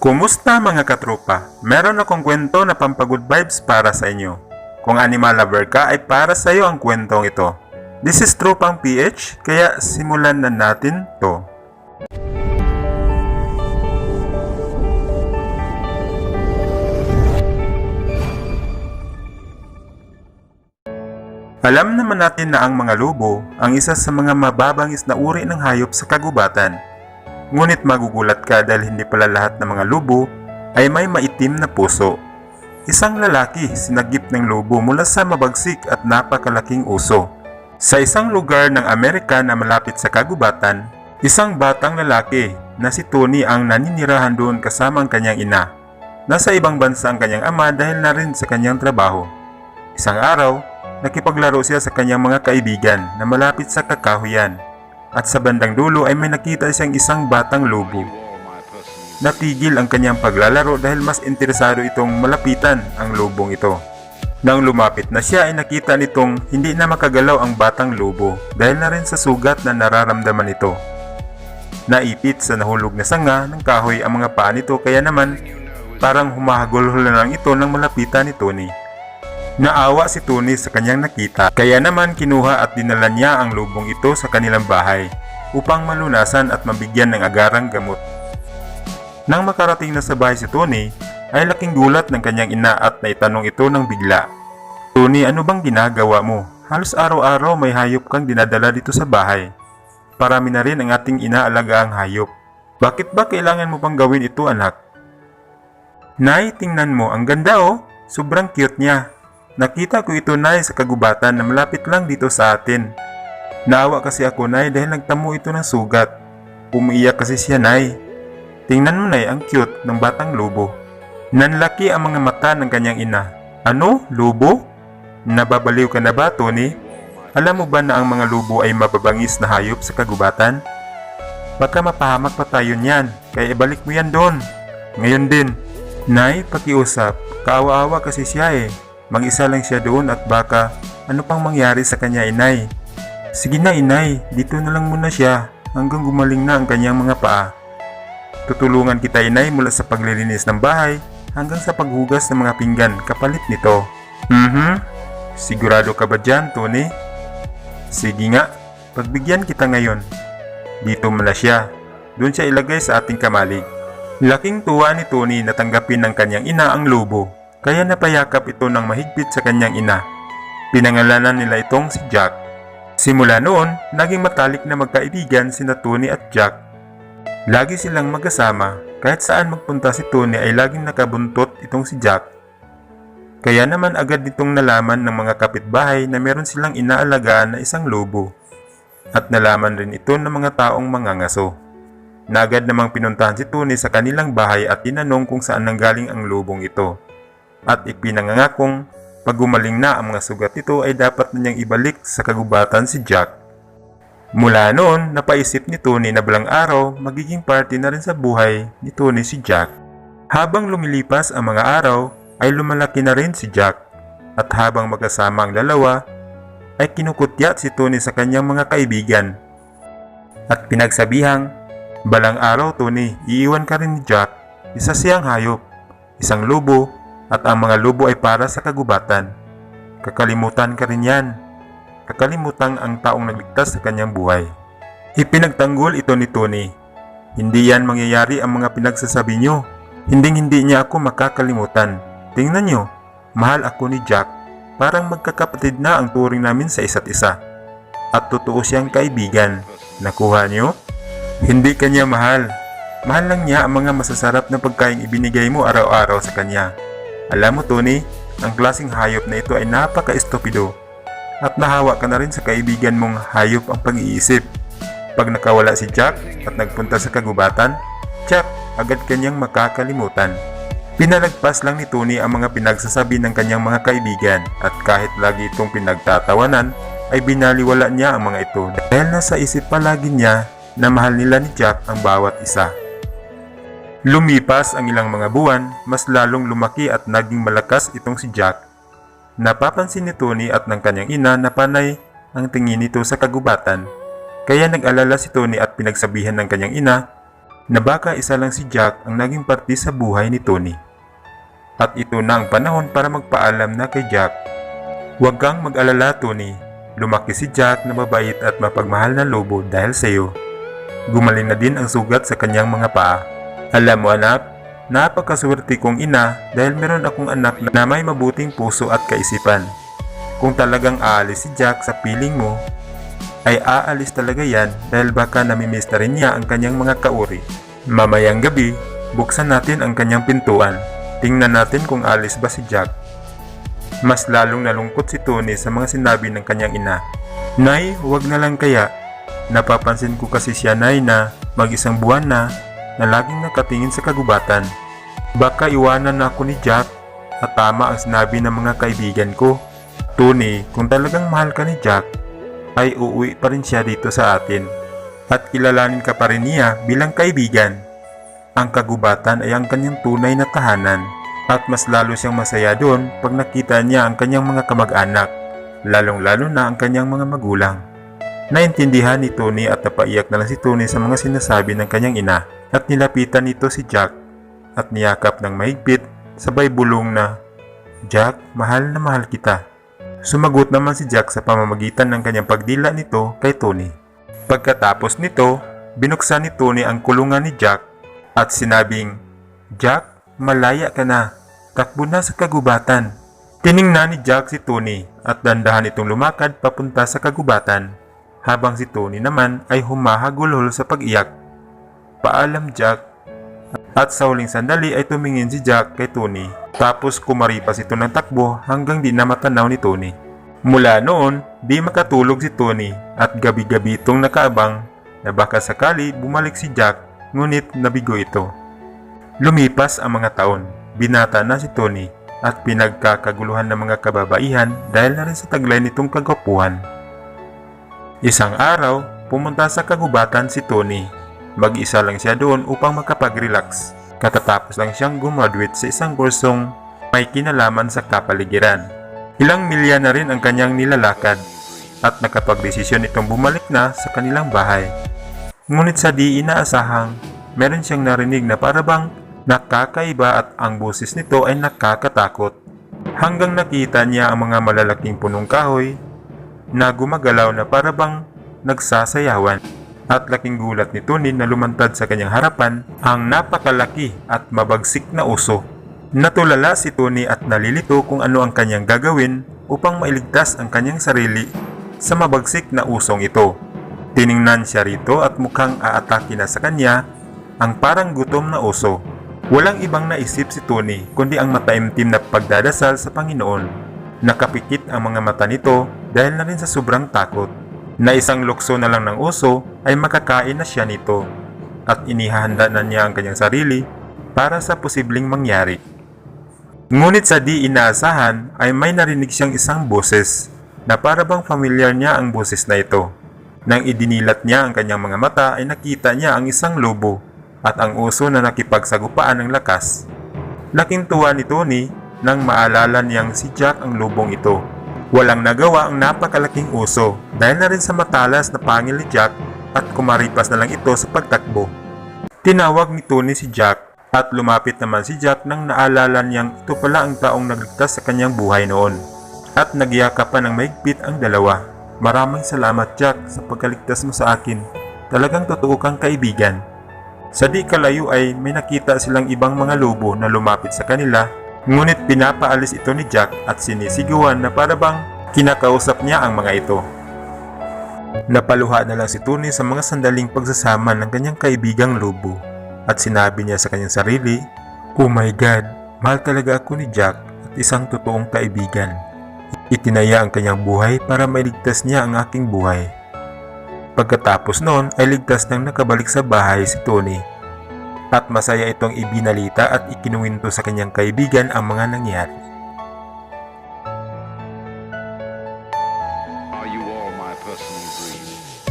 Kumusta mga katropa? Meron akong kwento na pampagood vibes para sa inyo. Kung animal lover ka ay para sa iyo ang kwentong ito. This is Tropang PH, kaya simulan na natin to. Alam naman natin na ang mga lobo ang isa sa mga mababangis na uri ng hayop sa kagubatan. Ngunit magugulat ka dahil hindi pala lahat ng mga lobo ay may maitim na puso. Isang lalaki sinagip ng lobo mula sa mabagsik at napakalaking uso. Sa isang lugar ng Amerika na malapit sa kagubatan, isang batang lalaki na si Tony ang naninirahan doon kasama ang kanyang ina. Nasa ibang bansa ang kanyang ama dahil na rin sa kanyang trabaho. Isang araw, nakipaglaro siya sa kanyang mga kaibigan na malapit sa kakahuyan. At sa bandang dulo ay may nakita siyang isang batang lobo. Natigil ang kanyang paglalaro dahil mas interesado itong malapitan ang lobong ito. Nang lumapit na siya ay nakita nitong hindi na makagalaw ang batang lobo dahil na rin sa sugat na nararamdaman nito. Naipit sa nahulog na sanga ng kahoy ang mga paa nito kaya naman parang humahagulhol na lang ito nang malapitan ni Tony. Naawa si Tony sa kanyang nakita, kaya naman kinuha at dinala niya ang lubong ito sa kanilang bahay upang malunasan at mabigyan ng agarang gamot. Nang makarating na sa bahay si Tony, ay laking gulat ng kanyang ina at naitanong ito ng bigla. Tony, ano bang ginagawa mo? Halos araw-araw may hayop kang dinadala dito sa bahay. Parami na rin ang ating inaalaga ang hayop. Bakit ba kailangan mo pang gawin ito, anak? Nay, tingnan mo, ang ganda oh. Sobrang cute niya. Nakita ko ito, Nay, sa kagubatan na malapit lang dito sa atin. Naawa kasi ako, Nay, dahil nagtamo ito ng sugat. Umiiyak kasi siya, Nay. Tingnan mo, Nay, ang cute ng batang lobo. Nanlaki ang mga mata ng kanyang ina. Ano? Lobo? Nababaliw ka na ba, Tony? Alam mo ba na ang mga lobo ay mababangis na hayop sa kagubatan? Baka mapahamak pa tayo niyan, kaya ibalik mo yan doon. Ngayon din. Nay, pakiusap. Kaawa-awa kasi siya eh. Mag-isa lang siya doon at baka ano pang mangyari sa kanya, inay. Sige na, inay, dito na lang muna siya hanggang gumaling na ang kanyang mga paa. Tutulungan kita, inay, mula sa paglilinis ng bahay hanggang sa paghugas ng mga pinggan kapalit nito. Sigurado ka ba dyan, Tony? Sige nga, pagbigyan kita ngayon. Dito muna siya. Doon siya ilagay sa ating kamalig. Laking tuwa ni Tony na tanggapin ng kanyang ina ang lobo. Kaya napayakap ito ng mahigpit sa kanyang ina. Pinangalanan nila itong si Jack. Simula noon, naging matalik na magkaibigan sina Tony at Jack. Lagi silang magkasama, kahit saan magpunta si Tony ay laging nakabuntot itong si Jack. Kaya naman agad nitong nalaman ng mga kapitbahay na meron silang inaalagaan na isang lobo. At nalaman rin ito ng mga taong mangangaso. Naagad namang pinuntahan si Tony sa kanilang bahay at tinanong kung saan nanggaling ang lobong ito. At ipinangangakong pag gumaling na ang mga sugat nito ay dapat na niyang ibalik sa kagubatan si Jack. Mula noon, napaisip ni Tony na balang araw magiging party na rin sa buhay ni Tony si Jack. Habang lumilipas ang mga araw ay lumalaki na rin si Jack at habang magkasama ang dalawa ay kinukutyat si Tony sa kanyang mga kaibigan. At pinagsabihang, balang araw Tony, iiwan ka rin ni Jack, isa siyang hayop, isang lobo, at ang mga lobo ay para sa kagubatan. Kakalimutan ka rin yan. Kakalimutan ang taong nagligtas sa kanyang buhay. Ipinagtanggol ito ni Tony. Hindi yan mangyayari ang mga pinagsasabi nyo. Hindi niya ako makakalimutan. Tingnan nyo, mahal ako ni Jack. Parang magkakapatid na ang turing namin sa isa't isa. At totoo siyang kaibigan. Nakuha nyo? Hindi kanya mahal. Mahal lang niya ang mga masasarap na pagkain ibinigay mo araw-araw sa kanya. Alam mo, Tony, ang klaseng hayop na ito ay napaka-estupido at nahawa ka na rin sa kaibigan mong hayop ang pag-iisip. Pag nakawala si Jack at nagpunta sa kagubatan, Jack, agad kanyang makakalimutan. Pinalagpas lang ni Tony ang mga pinagsasabi ng kanyang mga kaibigan at kahit lagi itong pinagtatawanan, ay binaliwala niya ang mga ito dahil nasa isip palagi niya na mahal nila ni Jack ang bawat isa. Lumipas ang ilang mga buwan, mas lalong lumaki at naging malakas itong si Jack. Napapansin ni Tony at ng kanyang ina na panay ang tingin nito sa kagubatan. Kaya nag-alala si Tony at pinagsabihan ng kanyang ina na baka isa lang si Jack ang naging parte sa buhay ni Tony. At ito na ang panahon para magpaalam na kay Jack. Huwag kang mag-alala, Tony. Lumaki si Jack na mabait at mapagmahal na lobo dahil sa iyo. Gumaling na din ang sugat sa kanyang mga paa. Alam mo anak, napakaswerte kong ina dahil meron akong anak na may mabuting puso at kaisipan. Kung talagang aalis si Jack sa piling mo, ay aalis talaga yan dahil baka namimiss na rin niya ang kanyang mga kauri. Mamayang gabi, buksan natin ang kanyang pintuan. Tingnan natin kung alis ba si Jack. Mas lalong nalungkot si Tony sa mga sinabi ng kanyang ina. Nay, huwag na lang kaya. Napapansin ko kasi siya nay na mag-isang buwan na laging nakatingin sa kagubatan. Baka iwanan na ako ni Jack at tama ang sinabi ng mga kaibigan ko. Tony, kung talagang mahal ka ni Jack, ay uuwi pa rin siya dito sa atin at kilalanin ka pa rin niya bilang kaibigan. Ang kagubatan ay ang kanyang tunay na tahanan at mas lalo siyang masaya doon pag nakita niya ang kanyang mga kamag-anak, lalong-lalo na ang kanyang mga magulang. Naintindihan ni Tony at napaiyak na lang si Tony sa mga sinasabi ng kanyang ina at nilapitan nito si Jack at niyakap ng mahigpit sabay bulong na, Jack, mahal na mahal kita. Sumagot naman si Jack sa pamamagitan ng kanyang pagdila nito kay Tony. Pagkatapos nito, binuksan ni Tony ang kulungan ni Jack at sinabing, Jack, malaya ka na. Takbo na sa kagubatan. Tiningnan ni Jack si Tony at dandahan itong lumakad papunta sa kagubatan habang si Tony naman ay humahagulhol sa pag-iyak. Paalam Jack. At sa huling sandali ay tumingin si Jack kay Tony. Tapos kumaripas ito ng takbo hanggang di na matanaw ni Tony. Mula noon, di makatulog si Tony at gabi-gabi itong nakaabang na baka sakali bumalik si Jack, ngunit nabigo ito. Lumipas ang mga taon, binata na si Tony at pinagkakaguluhan ng mga kababaihan dahil na rin sa taglay nitong kagwapuhan. Isang araw, pumunta sa kagubatan si Tony. Mag-isa lang siya doon upang makapag-relax. Katatapos lang siyang gumraduate sa isang kursong may kinalaman sa kapaligiran. Ilang milya na rin ang kanyang nilalakad at nakapagdesisyon itong bumalik na sa kanilang bahay. Ngunit sa di inaasahang, meron siyang narinig na parabang nakakaiba at ang boses nito ay nakakatakot. Hanggang nakita niya ang mga malalaking punong kahoy na gumagalaw na parabang nagsasayawan. At laking gulat ni Tony na lumantad sa kanyang harapan ang napakalaki at mabagsik na uso. Natulala si Tony at nalilito kung ano ang kanyang gagawin upang mailigtas ang kanyang sarili sa mabagsik na usong ito. Tiningnan siya rito at mukhang aatake na sa kanya ang parang gutom na uso. Walang ibang naisip si Tony kundi ang mataimtim na pagdadasal sa Panginoon. Nakapikit ang mga mata nito dahil na rin sa sobrang takot. Na isang lukso na lang ng uso ay makakain na siya nito at inihahanda na niya ang kanyang sarili para sa posibleng mangyari. Ngunit sa di inaasahan ay may narinig siyang isang boses na parabang familiar niya ang boses na ito. Nang idinilat niya ang kanyang mga mata ay nakita niya ang isang lobo at ang uso na nakipagsagupaan ng lakas. Laking tuwa ni Tony nang maalala niyang si Jack ang lobong ito. Walang nagawa ang napakalaking uso dahil na rin sa matalas na pangil ni Jack at kumaripas na lang ito sa pagtakbo. Tinawag ni Tony si Jack at lumapit naman si Jack nang naalala niyang ito pala ang taong nagligtas sa kanyang buhay noon. At nagyakapan ng mahigpit ang dalawa. Maraming salamat Jack sa pagkaligtas mo sa akin. Talagang totoo kang kaibigan. Sa di kalayo ay may nakita silang ibang mga lobo na lumapit sa kanila. Ngunit pinapaalis ito ni Jack at sinisigawan na parabang kinakausap niya ang mga ito. Napaluha na lang si Tony sa mga sandaling pagsasama ng kanyang kaibigang lobo at sinabi niya sa kanyang sarili, Oh my God, mahal talaga ako ni Jack at isang totoong kaibigan. Itinaya ang kanyang buhay para mailigtas niya ang aking buhay. Pagkatapos noon ay ligtas nang nakabalik sa bahay si Tony. At masaya itong ibinalita at ikinuwento sa kanyang kaibigan ang mga nangyari. Are you all my personal dream?